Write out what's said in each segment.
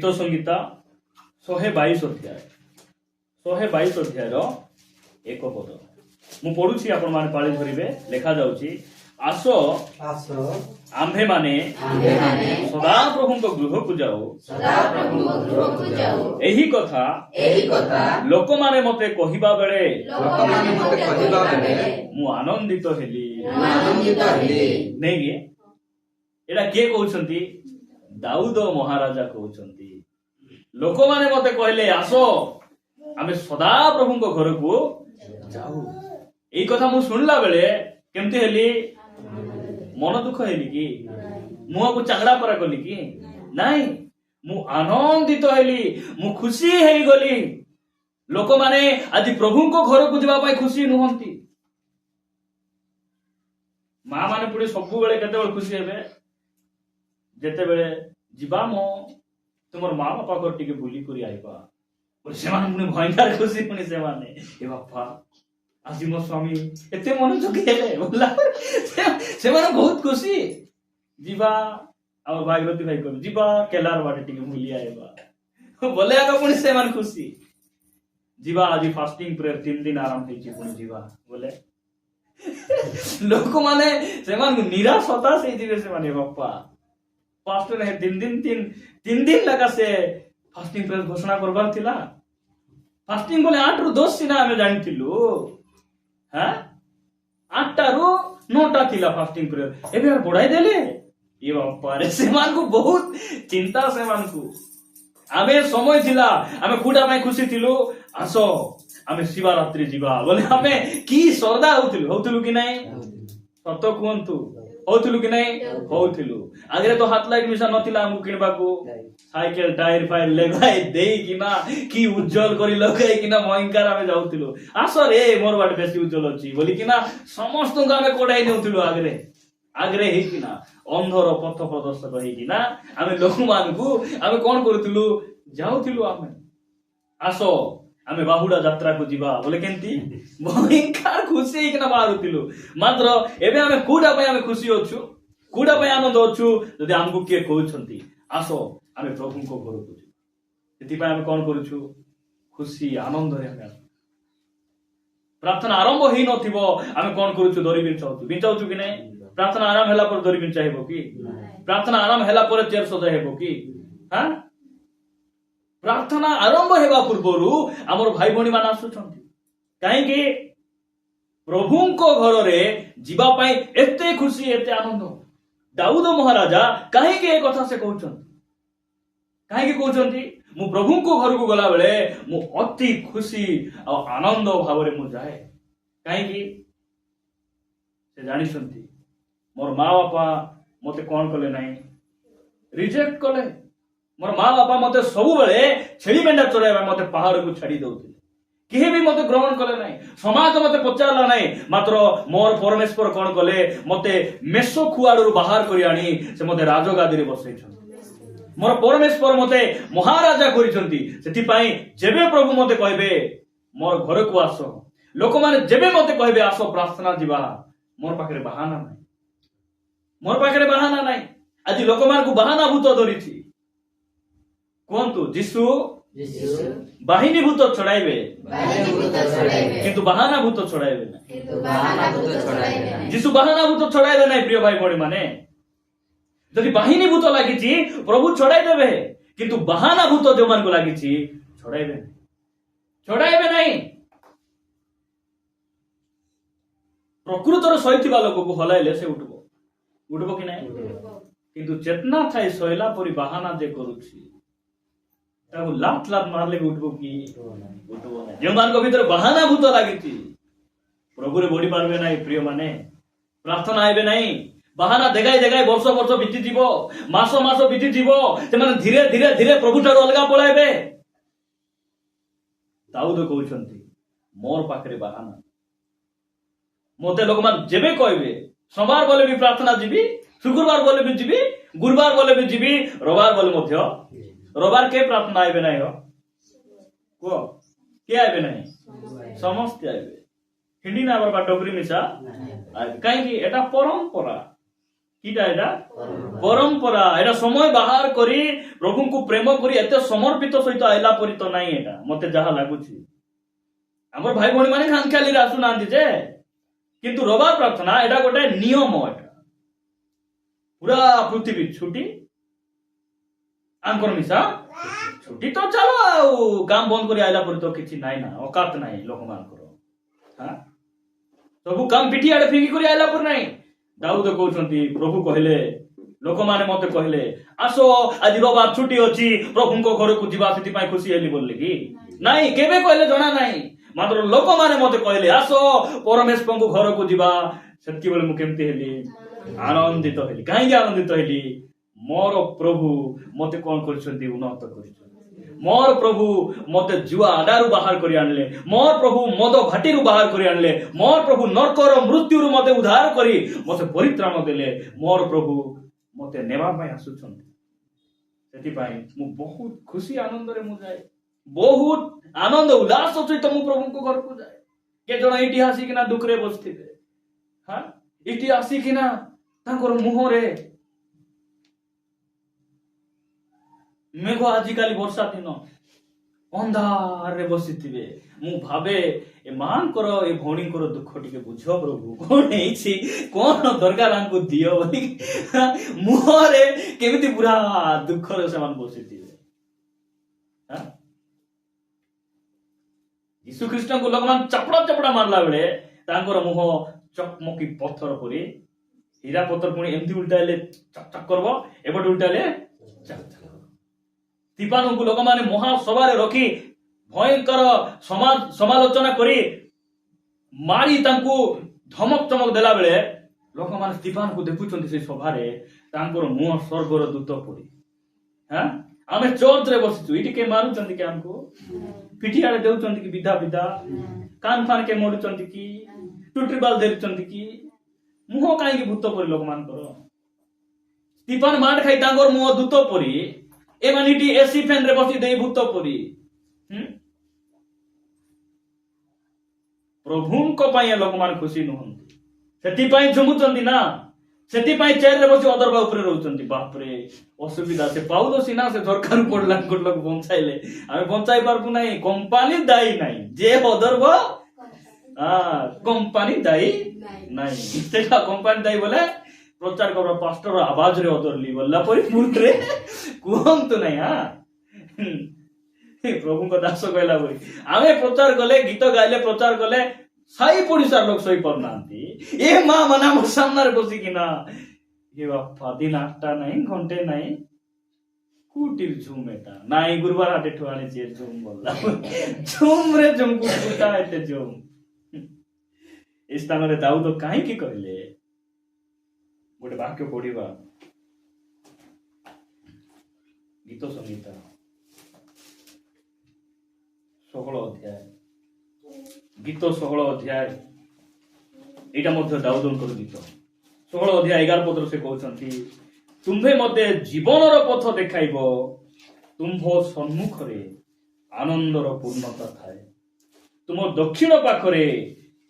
गीत संगीता 122 अध्याय 122 अध्यायर एक पद मु पढ़ुछि आपण माने पाळी धरिबे लेखा जाउछि आस आम्भे माने सदा प्रभु गृह को जाओ एही कथा लोक माने मते कहिबा बेले मु आनंदित हेली नहीं गे एटा के कहउछंती दाऊद महाराजा कहउछंती लोक माने मते कहले आसो आमे सदा प्रभु को घर को जाऊ एई कथा मु सुनला बेले केमती हेली मन दुख हेली कि मुआ को चांगड़ा परा कली कि नहीं मु आनंदित हेली मु खुशी हेई गली लोक माने आज प्रभु को घर को जीवा पाई खुशी नुहंती मां माने पुडी सबु बेले केते बेले खुशी हेबे जेते बेले जीवा मो तुमर मां बापा को टिके बुली करी आइबा और से माने पुनी भयंकर खुशी पुनी से माने ए बापा आज मो स्वामी एते मन जोगी हेले बोला से माने बहुत खुशी जीवा आ भागवती भाई को जीवा केलार बाटे टिके बुली आइबा बोले आका पुनी से माने खुशी जीवा आज फास्टिंग प्रेयर 3 दिन आराम हेची पुनी जीवा बोले लोक माने से मान निराश होता से जीवे से माने बापा पास्टर है तीन दिन लगा से फास्टिंग प्रेयर घोषणा करबार थिला फास्टिंग बोले 8 रु 10 सिना हमें जानथिलु हां 8 रु 9 थिला फास्टिंग प्रेयर एबे यार बढ़ाई देले ये बापा रे से मान को बहुत चिंता से मान को आमे समय थिला आमे कुडा में खुशी थिलु आसो आमे शिवरात्रि जीवा बोले आमे की श्रद्धा होउथिलु कि नहीं सत कहंतु होउथिलु कि नहीं होउथिलु आगरे तो हाथ लाइट मिसा नथिला हमु किनबा को साइकिल टायर फायर लगाई देई किना की उज्जवल करी लगाई किना भयंकर आमे जाउथिलु आसो रे मोर बाटे बेसी उज्जवल अछि बोली किना समस्त को आमे कोडाई नेउथिलु आगरे हे किना अंधर पथ प्रदर्शक हे किना आमे लोक मानकु आमे कोन करूथिलु जाउथिलु आमे आसो आमे बाहुडा यात्रा को जीवा बोले केंती भयंकर खुशी किना बारुथिलु मात्र एबे आमे कुडा पय आमे खुशी होछु कुडा पय आनंद होछु जदि हमकु के कहउछंती आसो आमे प्रभु को घर को सेति पय आमे कोन करूछु खुशी आनंद रे आमे प्रार्थना आरंभ हेई नथिबो आमे कोन करूछु दरी बिंचाउछु कि नै प्रार्थना आराम होला पर दरी बिंचा हेबो कि प्रार्थना आराम होला पर चेयर सजा हेबो कि हां प्रार्थना आरंभ हेबा पूर्वरु हमर भाई भणी मान आसुछंती काहे कि प्रभु को घर रे जीवा पाई एते खुशी एते आनंद दाऊद महाराजा काहे कि ए कथा से कहउछंती मु प्रभु को घर को गला बेले मु अति खुशी आ आनंद भाव रे मु जाए काहे कि से जानिसंती मोर मां बापा मते कोन कले नाही रिजेक्ट कले मोर मां बापा मते सब बेले छेड़ी मेंढा चराइबा मते पहाड़ को छाड़ी दउथिले केहे भी मते ग्रहण कले नाही समाज मते पचारला नाही मात्र मोर परमेश्वर कोन कले मते मेसो खुआडू बाहर करी आनी से मते राजगादी रे बसैछन मोर परमेश्वर मते महाराजा करिसंती सेति पई जेबे प्रभु मते कहबे मोर घर को आसो लोक माने जेबे मते कहबे आसो प्रार्थना जीवा मोर पाखरे बहाना नाही आज लोक मान को बहाना भूत धरिछि कोंतु जिसु बाहिनी भूत छड़ाइबे किंतु बहाना भूत छड़ाइबे ना जिसु बहाना भूत छड़ाइबे नाही प्रिय भाई भणी माने जदि बाहिनी भूत लागिछि प्रभु छड़ाइ देबे किंतु बहाना भूत जो मान को लागिछि छड़ाइबे नाही प्रकृतर सहितबा लोक को हलाइले से उठबो कि नाही किंतु चेतना थाई सोइला परि बहाना जे करूछि ताको लात मारले उठबो कि उठबो नै जे मान को भीतर बहाना भूत लागिछि प्रभु रे बडी पारबे नाही प्रिय माने प्रार्थना आइबे नाही बहाना देगाई वर्ष बीती जीवो मास बीती जीवो से माने धीरे प्रभु ठार अलगा पळाइबे दाऊद कहउछंती मोर पाखरे बहाना मोते लोक मान जेबे कहबे सोमवार बोले भी प्रार्थना जीवी शुक्रवार बोले भी जीवी गुरुवार बोले भी जीवी रविवार बोले मध्य रविवार के प्रार्थना आइबे नाही हो को के आइबे नाही समस्त आइबे हिंदी ना बरबा डोगरी मिसा काहे कि एटा परंपरा কিটা এটা পরম্পরা। এটা সময় বাহার করি প্রভুଙ୍କୁ প্রেମ କରି ଏତେ ସମର୍ପିତ ସହିତ ଆଇଲା ପରି ତ ନାହିଁ। ଏଟା ମତେ ଯାହା ଲାଗୁଛି ଆମର ଭାଇ ଭଉଣୀ ମାନେ ଖାମଖିଆଲିରେ ଆସୁନାହାନ୍ତି ଯେ, କିନ୍ତୁ ରବାର ପ୍ରାର୍ଥନା ଏଟା ଗୋଟେ ନିୟମ। ଏଟା ପୁରା ପୃଥିବୀ ଛୁଟି, ଆଙ୍କର ମିଶା ଛୁଟି ତ ଚାଲ ଆଉ କାମ ବନ୍ଦ କରି ଆଇଲା ପରେ ତ କିଛି ନାହିଁ ନା, ଅକାତ ନାହିଁ ଲୋକମାନଙ୍କର। ସବୁ କାମ ପିଠି ଆଡେ ଫିଙ୍ଗି କରି ଆଇଲା ପରେ ନାହିଁ। ଦାଉଦ କହୁଛନ୍ତି ପ୍ରଭୁ କହିଲେ, ଲୋକମାନେ ମତେ କହିଲେ ଆସ ଆଜି ରବାର ଛୁଟି ଅଛି ପ୍ରଭୁଙ୍କ ଘରକୁ ଯିବା, ସେଥିପାଇଁ ଖୁସି ହେଲି ବୋଲିଲେ କି ନାଇଁ, କେବେ କହିଲେ ଜଣା ନାହିଁ। ମାତ୍ର ଲୋକମାନେ ମତେ କହିଲେ ଆସ ପରମେଶ୍ୱରଙ୍କ ଘରକୁ ଯିବା, ସେତିକିବେଳେ ମୁଁ କେମିତି ହେଲି? ଆନନ୍ଦିତ ହେଲି। କାହିଁକି ଆନନ୍ଦିତ ହେଲି? ମୋର ପ୍ରଭୁ ମତେ କଣ କରିଛନ୍ତି? ଉନ୍ନତ କରିଛନ୍ତି। ମୋର ପ୍ରଭୁ ମତେ ଜୁଆ ଆଡାରୁ ବାହାର କରି ଆଣିଲେ, ମୋର ପ୍ରଭୁ ମଦ ଭାଟିରୁ ବାହାର କରି ଆଣିଲେ, ମୋର ପ୍ରଭୁ ନର୍କର ମୃତ୍ୟୁରୁ ମତେ ଉଦ୍ଧାର କରି ମତେ ପରିତ୍ରାଣ ଦେଲେ, ମୋର ପ୍ରଭୁ ମତେ ନେବା ପାଇଁ ଆସୁଛନ୍ତି। ସେଥିପାଇଁ ମୁଁ ବହୁତ ଖୁସି ଆନନ୍ଦରେ ମୁଁ ଯାଏ, ବହୁତ ଆନନ୍ଦ ଉଲ୍ଲାସ ସହିତ ମୁଁ ପ୍ରଭୁଙ୍କ ଘରକୁ ଯାଏ। କେ ଜଣ ଏଇଠି ଆସିକିନା ଦୁଃଖରେ ବସିଥିବେ, ଏଇଠି ଆସିକିନା ତାଙ୍କର ମୁହଁରେ ମେଘ, ଆଜିକାଲି ବର୍ଷା ଦିନ, ଅନ୍ଧାରରେ ବସିଥିବେ। ମୁଁ ଭାବେ ଏ ମାଙ୍କର ଏ ଭଉଣୀଙ୍କର ଦୁଃଖ ଟିକେ ବୁଝ ପ୍ରଭୁ, କଣ ହେଇଛି, କଣ ଦରକାର ଆମକୁ ଦିଅ ବୋଲି ମୁହଁରେ କେମିତି ପୁରା ଦୁଃଖରେ ସେମାନେ ବସିଥିବେ। ଯୀଶୁ ଖ୍ରୀଷ୍ଟଙ୍କୁ ଲୋକମାନେ ଚାପଡ଼ା ଚାପଡ଼ା ମାରିଲା ବେଳେ ତାଙ୍କର ମୁହଁ ଚକମକି ପଥର ପରି, ହୀରା ପଥର ପୁଣି ଏମିତି ଉଲ୍ଟାଇଲେ ଚକ୍ ଚକ୍ କରବ, ଏପଟେ ଉଲ୍ଟାଇଲେ ଚକ୍ ଚକ୍। ସ୍ତିଫାନଙ୍କୁ ଲୋକମାନେ ମହାସଭାରେ ରଖି ଭୟଙ୍କର ସମାଲୋଚନା କରି ମାରି ତାଙ୍କୁ ଧମକ ଚମକ ଦେଲା ବେଳେ ଲୋକମାନେ ସ୍ତିଫାନଙ୍କୁ ଦେଖୁଛନ୍ତି ସେ ସଭାରେ, ତାଙ୍କର ମୁହଁ ସ୍ୱର୍ଗର ଦୂତ ପରି। ଆମେ ଚର୍ଚ୍ଚରେ ବସିଛୁ, ଏଇଠି କେ ମାରୁଛନ୍ତି କି ଆମକୁ? ପିଠି ଆଡେ ଦେଉଛନ୍ତି କି ବିଧା ବିଧା? କାନ ଫାନ କେ ମରୁଛନ୍ତି କି? ଟୁଟ୍ରିବାଲ ଦେଉଛନ୍ତି କି? ମୁହଁ କାହିଁକି ଭୂତ ପରି ଲୋକମାନଙ୍କର? ସ୍ତିଫାନ ମାଡ ଖାଇ ତାଙ୍କର ମୁହଁ ଦୂତ ପରି, ଏମାନେ ଏଠି ଏସି ଫ୍ୟାନ ରେ ବସି ଦେଇ ଭୂତ ପରି। ପ୍ରଭୁଙ୍କ ପାଇଁ ଲୋକମାନେ ଖୁସି ନୁହନ୍ତି, ସେଥିପାଇଁ ଝୁମୁଛନ୍ତି ନା, ସେଥିପାଇଁ ଚେୟାରରେ ବସି ଅଦରବା ଉପରେ ରହୁଛନ୍ତି। ବାପରେ ଅସୁବିଧା। ସେ ପାଉଲ ସିନା ସେ ଦରକାର ପଡିଲା ଗୋଟେ ଲୋକ ବଞ୍ଚାଇଲେ, ଆମେ ବଞ୍ଚାଇ ପାରବୁ ନାହିଁ। କମ୍ପାନୀ ଦାୟୀ ନାହିଁ, ଯେ ଅଦରବ କମ୍ପାନୀ ଦାୟୀ ନାହିଁ। ସେଟା କମ୍ପାନୀ ଦାୟୀ ବୋଲେ ପ୍ରଚାର କର ପାଷ୍ଟର ଆବାଜରେ ଅଦରଲି ବୋଲା ପରି ମୁଣ୍ଡରେ କୁହନ୍ତୁ ନାହିଁ। ପ୍ରଭୁଙ୍କ ଦାସ କହିଲା ପରି ଆମେ ପ୍ରଚାର କଲେ, ଗୀତ ଗାଇଲେ, ପ୍ରଚାର କଲେ, ସାଇ ପଡିଶାର ଲୋକ ଶୋଇ ପାରୁନାହାନ୍ତି। ଏ ମା ମାନେ ଆମ ସାମ୍ନାରେ ବସିକିନା ଏ ବାପା ଦିନ 8ଟା ନାହିଁ, ଘଣ୍ଟେ ନାହିଁ, କୋଉଠି ଝୁମ ଏଟା ନାଇଁ, ଗୁରୁବାର ହାଟେଠୁ ଆଣିଛି ଝୁମ ବୋଲା ଝୁମରେ ଝୁମକୁ କୁଟା ଏତେ ଝୁମ। ଏ ସ୍ଥାନରେ ଦାଉଦ କାହିଁକି କହିଲେ? ଗୋଟେ ବାକ୍ୟ ପଢିବା, ଗୀତ ସଂହିତା 16 ଅଧ୍ୟାୟ, ଗୀତ 16 ଅଧ୍ୟାୟ, ଏଇଟା ମଧ୍ୟ ଦାଉଦଙ୍କର ଗୀତ। 16 ଅଧ୍ୟାୟ 11 ପଦରେ ସେ କହୁଛନ୍ତି, ତୁମ୍ଭେ ମତେ ଜୀବନର ପଥ ଦେଖାଇବ, ତୁମ୍ଭ ସମ୍ମୁଖରେ ଆନନ୍ଦର ପୂର୍ଣ୍ଣତା ଥାଏ, ତୁମ ଦକ୍ଷିଣ ପାଖରେ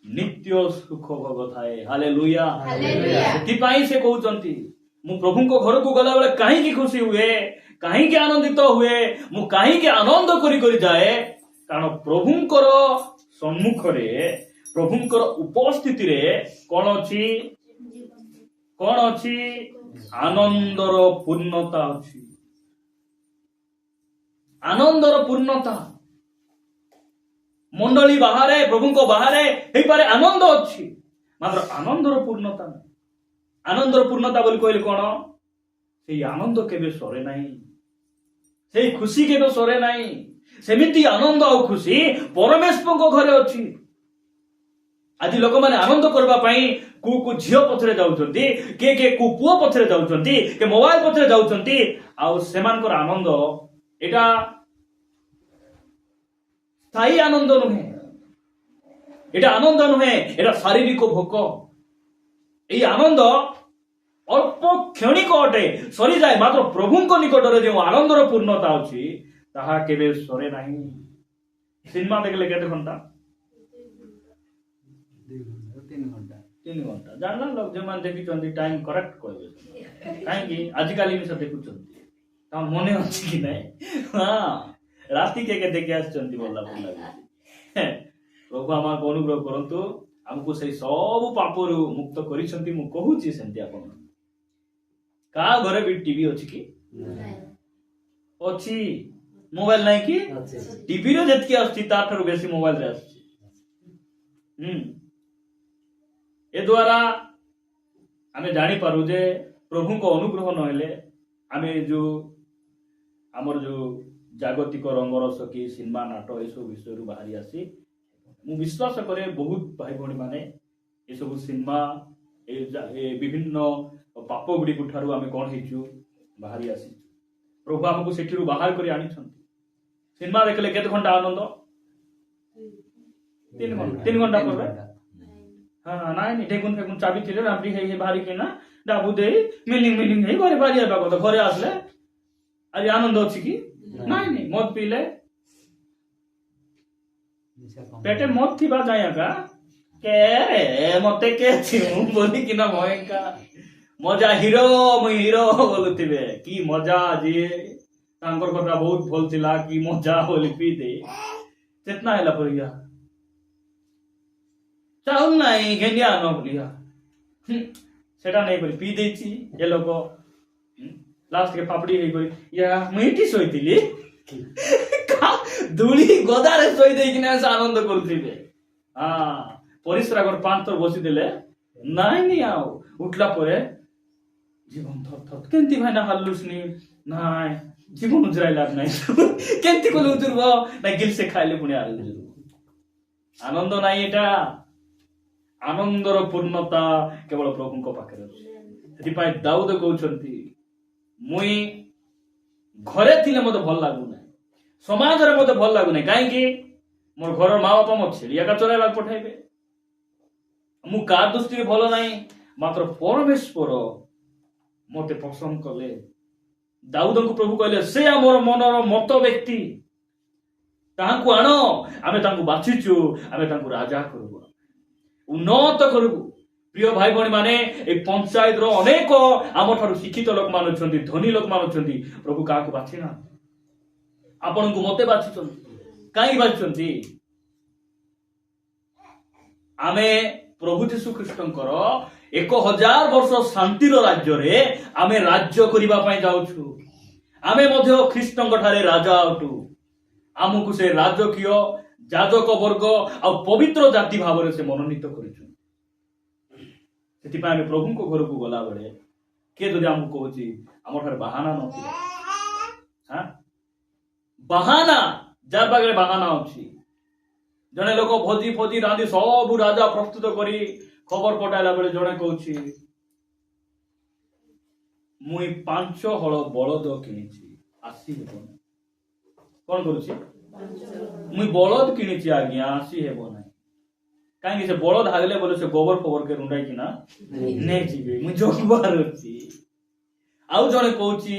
ନିତ୍ୟ ସୁଖ ଭୋଗ ଥାଏ। ହାଲେଲୁୟା। ସେଥିପାଇଁ ସେ କହୁଛନ୍ତି, ମୁଁ ପ୍ରଭୁଙ୍କ ଘରକୁ ଗଲାବେଳେ କାହିଁକି ଖୁସି ହୁଏ, କାହିଁକି ଆନନ୍ଦିତ ହୁଏ, ମୁଁ କାହିଁକି ଆନନ୍ଦ କରି କରି ଯାଏ? କାରଣ ପ୍ରଭୁଙ୍କର ସମ୍ମୁଖରେ, ପ୍ରଭୁଙ୍କର ଉପସ୍ଥିତିରେ କଣ ଅଛି? କଣ ଅଛି? ଆନନ୍ଦର ପୂର୍ଣ୍ଣତା ଅଛି। ଆନନ୍ଦର ପୂର୍ଣ୍ଣତା। ମଣ୍ଡଳୀ ବାହାରେ, ପ୍ରଭୁଙ୍କ ବାହାରେ ହେଇପାରେ ଆନନ୍ଦ ଅଛି, ମାତ୍ର ଆନନ୍ଦର ପୂର୍ଣ୍ଣତା ନାହିଁ। ଆନନ୍ଦର ପୂର୍ଣ୍ଣତା ବୋଲି କହିଲେ କଣ? ସେଇ ଆନନ୍ଦ କେବେ ସରେ ନାହିଁ, ସେଇ ଖୁସି କେବେ ସରେ ନାହିଁ। ସେମିତି ଆନନ୍ଦ ଆଉ ଖୁସି ପରମେଶ୍ୱରଙ୍କ ଘରେ ଅଛି। ଆଜି ଲୋକମାନେ ଆନନ୍ଦ କରିବା ପାଇଁ କୁ ଝିଅ ପଛରେ ଯାଉଛନ୍ତି, କିଏ କୁ ପୁଅ ପଛରେ ଯାଉଛନ୍ତି, କିଏ ମୋବାଇଲ ପଛରେ ଯାଉଛନ୍ତି। ଆଉ ସେମାନଙ୍କର ଆନନ୍ଦ ଏଟା ସ୍ଥାୟୀ ଆନନ୍ଦ ନୁହେଁ, ଏଟା ଆନନ୍ଦ ନୁହେଁ, ଏଟା ଶାରୀରିକ ଭୋକ। ଏଇ ଆନନ୍ଦ ଅଳ୍ପ କ୍ଷଣିକ ଅଟେ, ସରିଯାଏ। ମାତ୍ର ପ୍ରଭୁଙ୍କ ନିକଟରେ ଯେଉଁ ଆନନ୍ଦର ପୂର୍ଣ୍ଣତା ଅଛି ତାହା କେବେ ସରେ ନାହିଁ। ସିନେମା ଦେଖିଲେ କେତେ ଘଣ୍ଟା? 3 ଘଣ୍ଟା ଜାଣିଲା ଲୋକ ଯେମାନେ ଦେଖିଛନ୍ତି ଟାଇମ କରେକ୍ଟ କହିବେ କାହିଁକି ଆଜିକାଲି ବି ସେ ଦେଖୁଛନ୍ତି ତାଙ୍କ ମନେ ଅଛି କି ନାଇଁ ହଁ ରାତି କେ ଦେଖି ଆସିଛନ୍ତି ଭଲ ଲାଗୁଛି ପ୍ରଭୁ ଆମକୁ ଅନୁଗ୍ରହ କରନ୍ତୁ ଆମକୁ ସେଇ ସବୁ ପାପରୁ ମୁକ୍ତ କରିଛନ୍ତି ମୁଁ କହୁଛି ସେମିତି ଆପଣ କାହା ଘରେ ବି ଟିଭି ଅଛି କି ଅଛି ମୋବାଇଲ ନାହିଁ କି ଟିଭିରେ ଯେତିକି ଆସୁଛି ତାଠାରୁ ବେଶୀ ମୋବାଇଲରେ ଆସୁଛି ଏ ଦ୍ୱାରା ଆମେ ଜାଣିପାରୁ ଯେ ପ୍ରଭୁଙ୍କ ଅନୁଗ୍ରହ ନହେଲେ ଆମେ ଯୋଉ ଆମର ଯୋଉ ଜାଗତିକ ରଙ୍ଗରସ କି ସିନେମା ନାଟ ଏସବୁ ବିଷୟରୁ ବାହାରି ଆସି ମୁଁ ବିଶ୍ୱାସ କରେ ବହୁତ ଭାଇ ଭଉଣୀ ମାନେ ଏସବୁ ସିନେମା ବିଭିନ୍ନ ପାପ ଗୁଡ଼ିକ ଠାରୁ ଆମେ କ'ଣ ହେଇଛୁ ବାହାରି ଆସିଛୁ ପ୍ରଭୁ ଆମକୁ ସେଠିରୁ ବାହାର କରି ଆଣିଛନ୍ତି ସିନେମା ଦେଖିଲେ କେତେ ଘଣ୍ଟା ଆନନ୍ଦ 3 ଘଣ୍ଟା ପରେ ହଁ ନାଇଁ ଢେକୁନ ଫେକୁନ ଚାବି ଥିଲେ ରାମ୍ପି ହେଇ ବାହାରିକିନା ଡାବୁ ଦେଇ ମିଲିଂ ହେଇ ଘରେ ବାହାରି ଆସିବା କଥା ଘରେ ଆସିଲେ ଆଜି ଆନନ୍ଦ ଅଛି କି ନାଇଁ ମଦ ପିଇଲେ পেটে মদ থিবা যায় আকা কে মতে কে ছিমু বলি কিনা ভয়ঙ্কা মজা হিরো মুই হিরো বলুথিবে কি মজা আজি তাঙ্কর কথা বহুত ভাল ছিলা কি মজা বলি পি দে চেতনা হেলা পড়িয়া চাউল নাই গেন্ডিয়া ন বলিয়া সেটা নাই বলি পি দেইছি এ লোক লাস্ট কে পাপড়ি হেই করি ইয়া মুইটি সইতিলি ধুলি গদারে শোই ଦେଇକିନା ସେ ଆନନ୍ଦ କରୁଥିବେ ପରିସ୍ରା କରି 5 ଥର ବସି ଦେଲେ ନାଇଁ ଆଉ ଉଠିଲା ପରେ ଜୀବନ ଥର କେମିତି ଭାଇନା ହାଲୁସନି ନାଇଁ ଜୀବନ ଉଜରାଇଲା ନାଇଁ କେମିତି କଲେ ଉଜୁରବ ନାଇଁ ଗିଲସେ ଖାଇଲେ ପୁଣି ଆନନ୍ଦ ନାଇଁ ଏଟା ଆନନ୍ଦର ପୂର୍ଣ୍ଣତା କେବଳ ପ୍ରଭୁଙ୍କ ପାଖରେ ଅଛି ସେଥିପାଇଁ ଦାଉଦ କହୁଛନ୍ତି ମୁଇଁ ଘରେ ଥିଲେ ମତେ ଭଲ ଲାଗୁନାହିଁ ସମାଜରେ ମତେ ଭଲ ଲାଗୁନାହିଁ କାହିଁକି ମୋର ଘରର ମା ବାପା ମୋ ଛେଳି ଏକା ଚରାଇବାକୁ ପଠାଇବେ ମୁଁ କାହା ଦୃଷ୍ଟିରେ ଭଲ ନାହିଁ ମାତ୍ର ପରମେଶ୍ୱର ମତେ ପସନ୍ଦ କଲେ ଦାଉଦଙ୍କୁ ପ୍ରଭୁ କହିଲେ ସେ ଆମର ମନର ମତ ବ୍ୟକ୍ତି ତାହାଙ୍କୁ ଆଣ ଆମେ ତାଙ୍କୁ ବାଛିଛୁ ଆମେ ତାଙ୍କୁ ରାଜା କରିବୁ ଉନ୍ନତ କରିବୁ ପ୍ରିୟ ଭାଇ ଭଉଣୀ ମାନେ এই ପଞ୍ଚାୟତର ଅନେକ ଆମଠାରୁ ଶିକ୍ଷିତ ଲୋକମାନେ ଅଛନ୍ତି ଧନୀ ଲୋକମାନେ ଅଛନ୍ତି ପ୍ରଭୁ କାହାକୁ ବାଛି ନାହାନ୍ତି ଆପଣଙ୍କୁ ମତେ ବାଛିଛନ୍ତି କାହିଁକି ବାଛିଛନ୍ତି ଆମେ ପ୍ରଭୁ ଯୀଶୁ ଖ୍ରୀଷ୍ଟଙ୍କର 1000 ବର୍ଷ ଶାନ୍ତିର ରାଜ୍ୟରେ ଆମେ ରାଜ୍ୟ କରିବା ପାଇଁ ଯାଉଛୁ ଆମେ ମଧ୍ୟ ଖ୍ରୀଷ୍ଟଙ୍କ ଠାରେ ରାଜା ଅଟୁ ଆମକୁ ସେ ରାଜକୀୟ ଯାଜକ ବର୍ଗ ଆଉ ପବିତ୍ର ଜାତି ଭାବରେ ସେ ମନୋନୀତ କରିଛନ୍ତି ସେଥିପାଇଁ ଆମେ ପ୍ରଭୁଙ୍କ ଘରକୁ ଗଲାବେଳେ କିଏ ଯଦି ଆମକୁ କହୁଛି ଆମ ଠାରେ ବାହାନା ନଥିବ ବାହାନା ଯାହା ପାଖରେ ବାହାନା ଅଛି ଜଣେ ଲୋକ ଭୋଜି ଫୋଜି ରାନ୍ଧି ସବୁ ରାଜା ପ୍ରସ୍ତୁତ କରି ଖବର ପଠାଇଲା ବେଳେ ଜଣେ କହୁଛି ମୁଇଁ 5 ହଳ ବଳଦ କିଣିଛି ଆସି ହେବ ନାହିଁ କଣ କରୁଛି ମୁଇଁ ବଳଦ କିଣିଛି ଆଜ୍ଞା ଆସି ହେବ ନାହିଁ କାହିଁକି ସେ ବଳଦ ହାଗଲେ ବୋଲେ ସେ ଗୋବର ଫୋବର କେ ରୁଣ୍ଡାଇକିନା ନେଇଯିବେ ମୁଇଁ ଜଗିବାର ଅଛି ଆଉ ଜଣେ କହୁଛି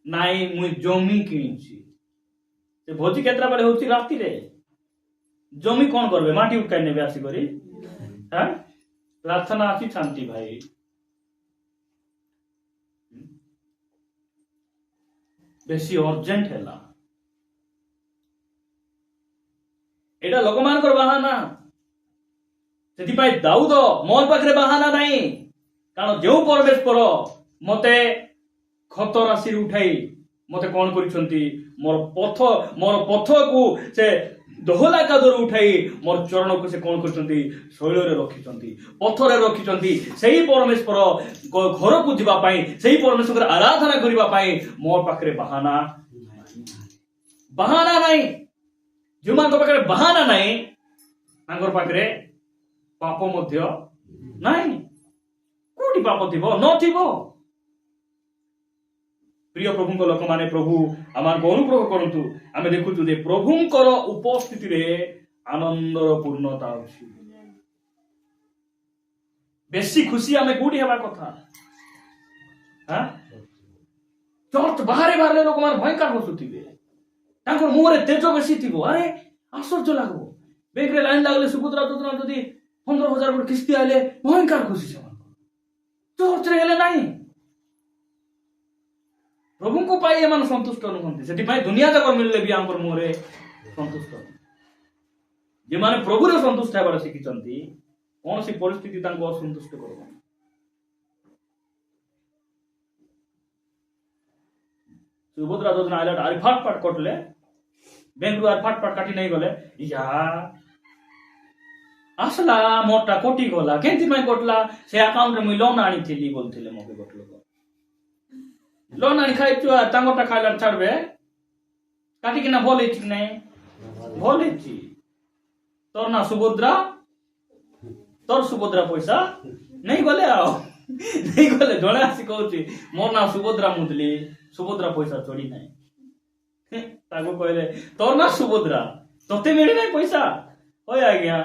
ନାଇଁ ମୁଇଁ ଜମି କିଣିଛି ସେ ଭୋଜି କେତେଟା ବେଳେ ହଉଛି ରାତିରେ ଜମି କଣ କରିବେ ମାଟି ଉଠାଇ ନେବେ ଆସିକରି ପ୍ରାର୍ଥନା ଅଛି ଶାନ୍ତି ଭାଇ ବେଶୀ ଅର୍ଜେଣ୍ଟ ହେଲା ଏଇଟା ଲୋକମାନଙ୍କର ବାହାନା ସେଥିପାଇଁ ଦାଉଦ ମୋର ପାଖରେ ବାହାନା ନାହିଁ କାରଣ ଯେଉଁ ପରମେଶ୍ୱର ମତେ ଖତ ରାଶିରେ ଉଠାଇ ମତେ କଣ କରିଛନ୍ତି ମୋର ପଥକୁ ସେ ଦୋହଲା କାଦରୁ ଉଠାଇ ମୋର ଚରଣକୁ ସେ କଣ କରିଛନ୍ତି ଶୈଳରେ ରଖିଛନ୍ତି ପଥରେ ରଖିଛନ୍ତି ସେହି ପରମେଶ୍ୱର ଘରକୁ ଯିବା ପାଇଁ ସେହି ପରମେଶ୍ୱର ଆରାଧନା କରିବା ପାଇଁ ମୋ ପାଖରେ ବାହାନା ନାହିଁ ଯେଉଁମାନଙ୍କ ପାଖରେ ବାହାନା ନାହିଁ ତାଙ୍କର ପାଖରେ ପାପ ମଧ୍ୟ ନାହିଁ କୋଉଠି ପାପ ଥିବ ନଥିବ ପ୍ରିୟ ପ୍ରଭୁଙ୍କ ଲୋକମାନେ ପ୍ରଭୁ ଆମକୁ ଅନୁଗ୍ରହ କରନ୍ତୁ ଆମେ ଦେଖୁଛୁ ଯେ ପ୍ରଭୁଙ୍କର ଉପସ୍ଥିତିରେ ଆନନ୍ଦର ପୂର୍ଣ୍ଣତା ଅଛି ବେଶୀ ଖୁସି ଆମେ କୋଉଠି ହେବା କଥା ଚର୍ଚ୍ଚ ବାହାରେ ଲୋକମାନେ ଭୟଙ୍କର ହସୁଥିବେ ତାଙ୍କର ମୁହଁରେ ତେଜ ବେଶୀ ଥିବ ଆରେ ଆଶ୍ଚର୍ଯ୍ୟ ଲାଗିବ ବ୍ୟାଙ୍କରେ ଲାଇନ ଲାଗିଲେ ସୁଭଦ୍ରା ଯୋଜନା ଯଦି 15,000 गोटे किस्ती आइले भयंकर खुशी से चर्च रे हेले नहीं प्रभु को पाई एमान संतुष्ट नुहंती सेठी पाई दुनिया जाक मिलले भी आंकर मोरे संतुष्ट जे माने प्रभु रे संतुष्ट हेबार शिखिचंती कौन सी परिस्थिति तांको असंतुष्ट करबो सुभद्रा योजना आइला आरे फाट फाट कटले बैंक आर फाट फाट काटी नहीं गले या आसला मोटा कोटी गला केंति माई कटला से अकाउंट रे मुई लोन आनी थिली बोलथिले मोके गोट लोक लोन आनी खाइ छु तांगोटा खाइला छाड़बे काटी किना बोले छि नहीं बोले छि तोर ना सुभद्रा तोर सुभद्रा पैसा नहीं गले आओ नहीं गले जणे आसी कहउछि मोर ना सुभद्रा मुदली सुभद्रा पैसा चोरी नहीं ताको कहले तोर ना सुभद्रा तोते मिली नहीं पैसा ओय आज्ञा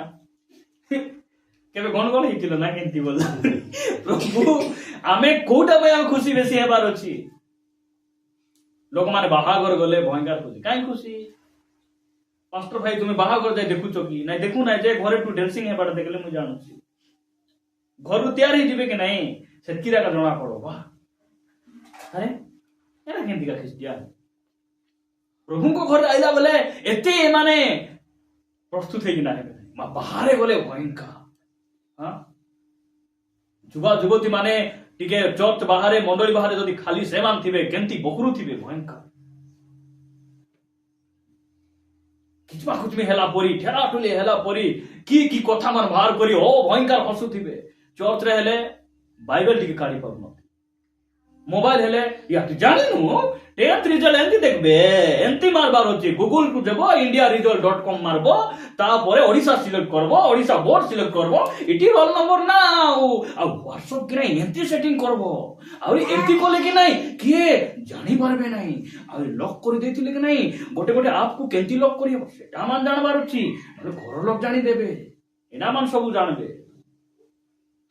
केबे गण गण हितिलो ना केंती बोला प्रभु आमे कोटा में हम खुशी बेसी हेबार अछि लोक माने बाहागर गले भयंकर खुशी काई खुशी पास्टर भाई तुमे बाहागर जाय देखु चकी नहीं देखु ना जे घरे टू डांसिंग हेबार देखले मु जानु छी घर तैयार ही जिबे के नहीं सेतकीरा का जणा पड़ो वाह अरे एरा केंती का ख्रिस्टियन प्रभु को घर आइला बोले एते माने प्रस्तुत है कि ना है बाहरे गले भयंकर हाँ जुवा जुवती माने टिके चर्च बाहरे मंडली बाहरे जदि खाली सेमान थिबे केंती बकरू थिबे भयंकर किछमा कुछ में हेला परी ठेला टुली हेला परी की कथा मन बाहर करी ओ भयंकर हसु थिबे चर्च रे हेले बाइबल टिके काढी परनो मोबाइल हेले या तू जानिनु 10th रिजल्ट एंती देखबे एंती मारबार होची गूगल को देबो indiaresult.com मारबो तापरे ओडिसा सिलेक्ट करबो ओडिसा बोर्ड सिलेक्ट करबो इटी रोल नंबर ना आ व्हाट्सएप के नहीं एंती सेटिंग करबो और एंती कोले कि नहीं के जानि पारबे नहीं और लॉक कर देथिले कि नहीं गोटे गोटे आप को केंती लॉक करियो सेटा मान जानबार अछि घर लोग जानि देबे एना मान सब जानबे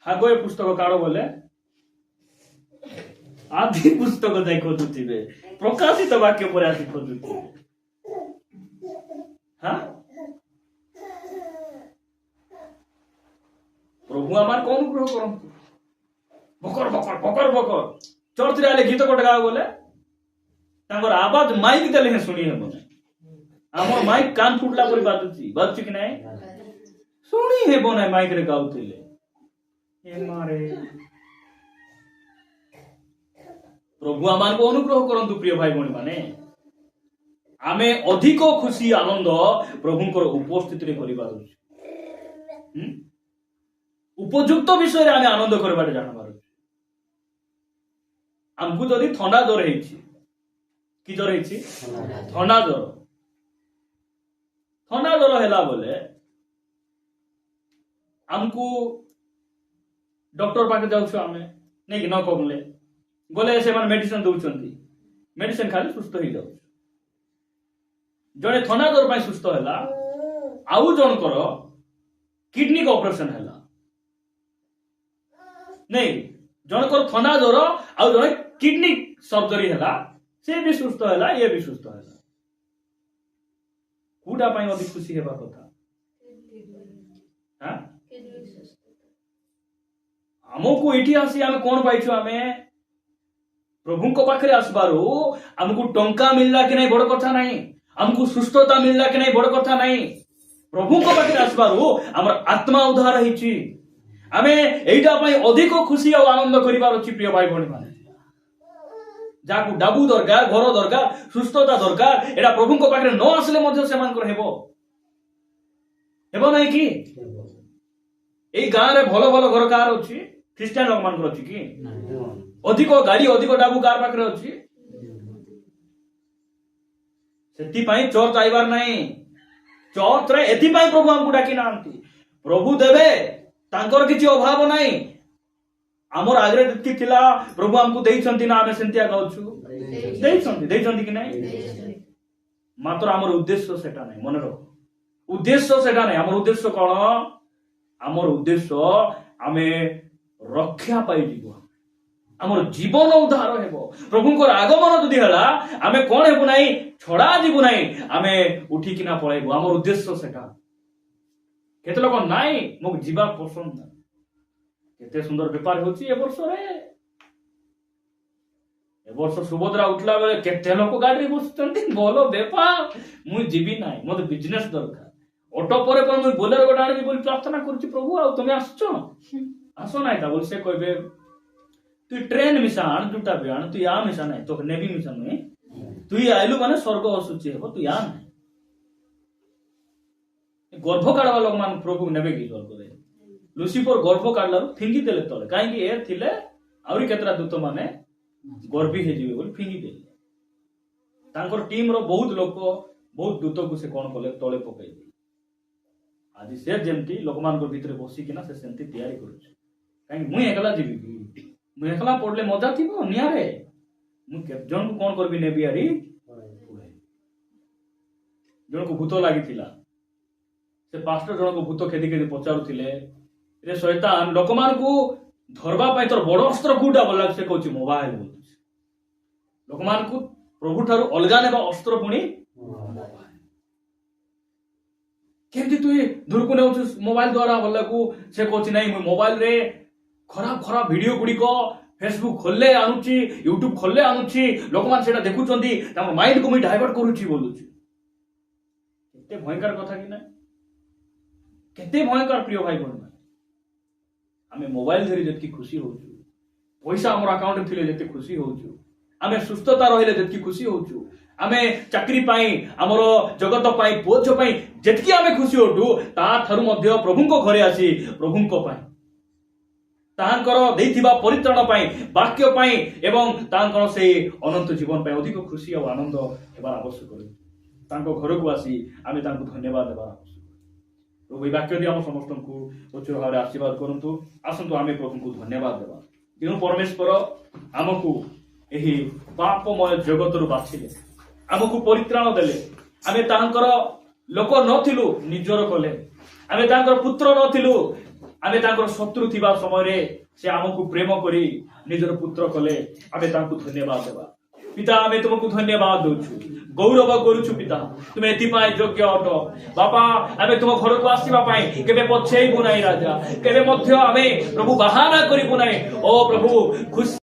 हागोए पुस्तक काढो बोले आदि पुस्तक जाई खोजुथिबे प्रकाशित वाक्य पर आसी खोजुथिबे हां प्रभु आमार कोन ग्रह करंतु बकर बकर बकर बकर चर्च रे आले गीत कोट गाओ बोले तांगर आवाज माइक देले हे सुनी हेबो हमर माइक कान फुटला परि बाजुची कि नै सुनी हेबो नै माइक रे गाउथिले ए मारे प्रभु आमान को अनुग्रह करंतु प्रिय भाई बहन माने आमे अधिक खुशी आनंद प्रभुंकर उपस्थिति रे करिबार अछि उपयुक्त विषय रे आमे आनंद करबाटे जानबार अछि हमकु जदि ठंडा ज्वर हेछि कि ज्वर हेछि ठंडा ज्वर हैला बोले हमकु डॉक्टर पाके जाउ छु आमे नै कि न कमले गले से मन मेडिसिन दउचंती मेडिसिन खाली सुस्त ही जाउ जने थना दर पाई सुस्त हैला आउ जन करो किडनी को ऑपरेशन हैला नहीं जन कर थना दर आउ जने किडनी सर्जरी हैला से भी सुस्त हैला ये भी सुस्त हैला कुडा पाई अधिक खुशी हेबा कथा हां हमको इठी आसी आमे कोन पाइछु आमे प्रभु को पाखरे आसबारू हमको टंका मिलला कि नहीं बड़ कथा नहीं हमको सुस्थता मिलला कि नहीं बड़ कथा नहीं प्रभु को पाखरे आसबारू हमर आत्मा उद्धार हिची आमे एइटा पई अधिक खुशी और आनंद करिबार अछि प्रिय भाई भणी माने जाकू डाबू दरकार घर दरकार सुस्थता दरकार एटा प्रभु को पाखरे न आसले मध्ये सेमान कर हेबो नहीं कि एई गां रे भलो भलो घर कार अछि ख्रिस्टियन लोक मान कर अछि कि अधिक गाड़ी अधिक डाबू कार पाखरे अछि सेति पई चर्च आइबार नहीं चर्च रे एति पई प्रभु हमकु डाकी नांती प्रभु देबे तांकर किछि अभाव नहीं हमर आगरे दित्ति थिला प्रभु हमकु देइछंती ना आमे सेंतिया गाउछु देइछंती कि नहीं मात्र हमर उद्देश्य सेटा नहीं मन रखो उद्देश्य सेटा नहीं हमर उद्देश्य कोन हमर उद्देश्य आमे रक्षा पाई जीवो हमर जीवन उद्धार हेबो प्रभुंकर आगमन जदि हला आमे कोन हेबो नाही छडा जीवो नाही आमे उठी किना पळाइबो हमर उद्देश्य सेटा କେତେ ଲୋକ ନାଇଁ ମୋ ଯିବା ପସନ୍ଦ ନାହିଁ। କେତେ ସୁନ୍ଦର ବେପାର ହଉଛି ଏ ବର୍ଷରେ। ଏ ବର୍ଷ ସୁଭଦ୍ରା ଉଠିଲା ବେଳେ କେତେ ଲୋକ ଗାଡିରେ ବସୁଛନ୍ତି, ଭଲ ବେପାର। ମୁଁ ଯିବି ନାହିଁ, ମତେ ବିଜନେସ ଦରକାର। ଅଟୋ ପରେ ପରେ ମୁଁ ବୋଲେର ଗୋଟେ ଆଣିବି ବୋଲି ପ୍ରାର୍ଥନା କରୁଛି, ପ୍ରଭୁ ଆଉ ତମେ ଆସୁଛ ଆସ ନାହିଁ ତା ବୋଲି ସେ କହିବେ তুই ট্রেন মিশা আন দুটা বি আন তুই আ মিশা নাই তোকে নেবি মিশা নুহে তুই আইলু মানে স্বর্গ অসুচি হব তুই আ নাই গর্ভ কাড়বা লোক মান প্রভু নেবে কি স্বর্গরে লুসিফর গর্ভ কাড়লাରୁ ଫିଙ୍ଗି ଦେଲେ ତଳେ କାହିଁକି ଏ ଥିଲେ ଆହୁରି କେତେଟା ଦୂତ ମାନେ ଗର୍ବି ହେଇଯିବେ ବୋଲି ଫିଙ୍ଗି ଦେଲେ। ତାଙ୍କର ଟିମର ବହୁତ ଲୋକ ବହୁତ ଦୂତକୁ ସେ କଣ କଲେ ତଳେ ପକେଇଲେ। ଆଜି ସେ ଯେମିତି ଲୋକମାନଙ୍କ ଭିତରେ ବସିକିନା ସେ ସେମିତି ତିଆରି କରୁଛି। କାହିଁକି ମୁଁ ଏକଲା ଯିବି କି? ମୁଁ ଏକଲା ପଡିଲେ ମଜା ଥିବ ନିଆରେ। ମୁଁ କେତେ ଜଣକୁ କଣ କରିବି ନେବି ଆରି। ଜଣକୁ ଭୂତ ଲାଗିଥିଲା, ସେ ପାଷ୍ଟର ଜଣକୁ ଭୂତ ଖେଦି ଖେଦି ପଚାରୁଥିଲେ ରେ ଶୈତାନ ଲୋକମାନଙ୍କୁ ଧରବା ପାଇଁ ତୋର ବଡ ଅସ୍ତ୍ର କୋଉଟା ବୋଲା ସେ କହୁଛି ମୋବାଇଲ ବୋଲୁଛି। ଲୋକମାନଙ୍କୁ ପ୍ରଭୁ ଠାରୁ ଅଲଗା ନେବା ଅସ୍ତ୍ର ପୁଣି କେମିତି ତୁଇ ଦୂରକୁ ନେଉଛୁ ମୋବାଇଲ ଦ୍ଵାରା ବୋଲାକୁ ସେ କହୁଛି ନାଇଁ ମୁଁ ମୋବାଇଲରେ ଖରାପ ଖରାପ ଭିଡିଓ ଗୁଡିକ ଫେସବୁକ୍ ଖୋଲେ ଆଣୁଛି, ୟୁଟ୍ୟୁବ ଖୋଲେ ଆଣୁଛି, ଲୋକମାନେ ସେଇଟା ଦେଖୁଛନ୍ତି, ତାଙ୍କ ମାଇଣ୍ଡକୁ ମୁଁ ଡାଇଭର୍ଟ କରୁଛି ବୋଲୁଛି। କେତେ ଭୟଙ୍କର କଥା କି ନାହିଁ, କେତେ ଭୟଙ୍କର ପ୍ରିୟ ଭାଇ ଭଉଣୀ। ଆମେ ମୋବାଇଲ ଧରି ଯେତିକି ଖୁସି ହଉଛୁ, ପଇସା ଆମର ଆକାଉଣ୍ଟରେ ଥିଲେ ଯେତେ ଖୁସି ହଉଛୁ, ଆମେ ସୁସ୍ଥତା ରହିଲେ ଯେତିକି ଖୁସି ହଉଛୁ, ଆମେ ଚାକିରି ପାଇଁ ଆମର ଜଗତ ପାଇଁ ପୁଅ ଝିଅ ପାଇଁ ଯେତିକି ଆମେ ଖୁସି ହଉଛୁ, ତାଠାରୁ ମଧ୍ୟ ପ୍ରଭୁଙ୍କ ଘରେ ଆସି ପ୍ରଭୁଙ୍କ ପାଇଁ ତାଙ୍କର ଦେଇଥିବା ପରିତ୍ରାଣ ପାଇଁ ବାକ୍ୟ ପାଇଁ ଏବଂ ତାଙ୍କର ସେଇ ଅନନ୍ତ ଜୀବନ ପାଇଁ ଅଧିକ ଖୁସି ଆଉ ଆନନ୍ଦ ହେବାର ଆବଶ୍ୟକ ରହିଛି। ତାଙ୍କ ଘରକୁ ଆସି ଆମେ ତାଙ୍କୁ ଧନ୍ୟବାଦ ଦେବାର ଆବଶ୍ୟକ। ପ୍ରଭୁ ଏହି ବାକ୍ୟ ଦେଇ ଆମ ସମସ୍ତଙ୍କୁ ଉଚ୍ଚ ଭାବରେ ଆଶୀର୍ବାଦ କରନ୍ତୁ। ଆସନ୍ତୁ ଆମେ ପ୍ରଭୁଙ୍କୁ ଧନ୍ୟବାଦ ଦେବା। ତେଣୁ ପରମେଶ୍ୱର ଆମକୁ ଏହି ପାପମୟ ଜଗତରୁ ବାଛିଲେ, ଆମକୁ ପରିତ୍ରାଣ ଦେଲେ। ଆମେ ତାଙ୍କର ଲୋକ ନଥିଲୁ, ନିଜର କଲେ। ଆମେ ତାଙ୍କର ପୁତ୍ର ନଥିଲୁ, ଆମେ ତାଙ୍କର ଶତ୍ରୁ ଥିବା ସମୟରେ ସେ ଆମକୁ ପ୍ରେମ କରି ନିଜର ପୁତ୍ର କଲେ। ଆମେ ତାଙ୍କୁ ଧନ୍ୟବାଦ ଦେବା। ପିତା ଆମେ ତୁମକୁ ଧନ୍ୟବାଦ ଦଉଛୁ, ଗୌରବ କରୁଛୁ। ପିତା ତୁମେ ଏଥିପାଇଁ ଯୋଗ୍ୟ ଅଟ। ବାପା ଆମେ ତୁମ ଘରକୁ ଆସିବା ପାଇଁ କେବେ ପଛେଇବୁ ନାହିଁ ରାଜା, କେବେ ମଧ୍ୟ ଆମେ ପ୍ରଭୁ ବାହାନା କରିବୁ ନାହିଁ। ଓ ପ୍ରଭୁ ଖୁସି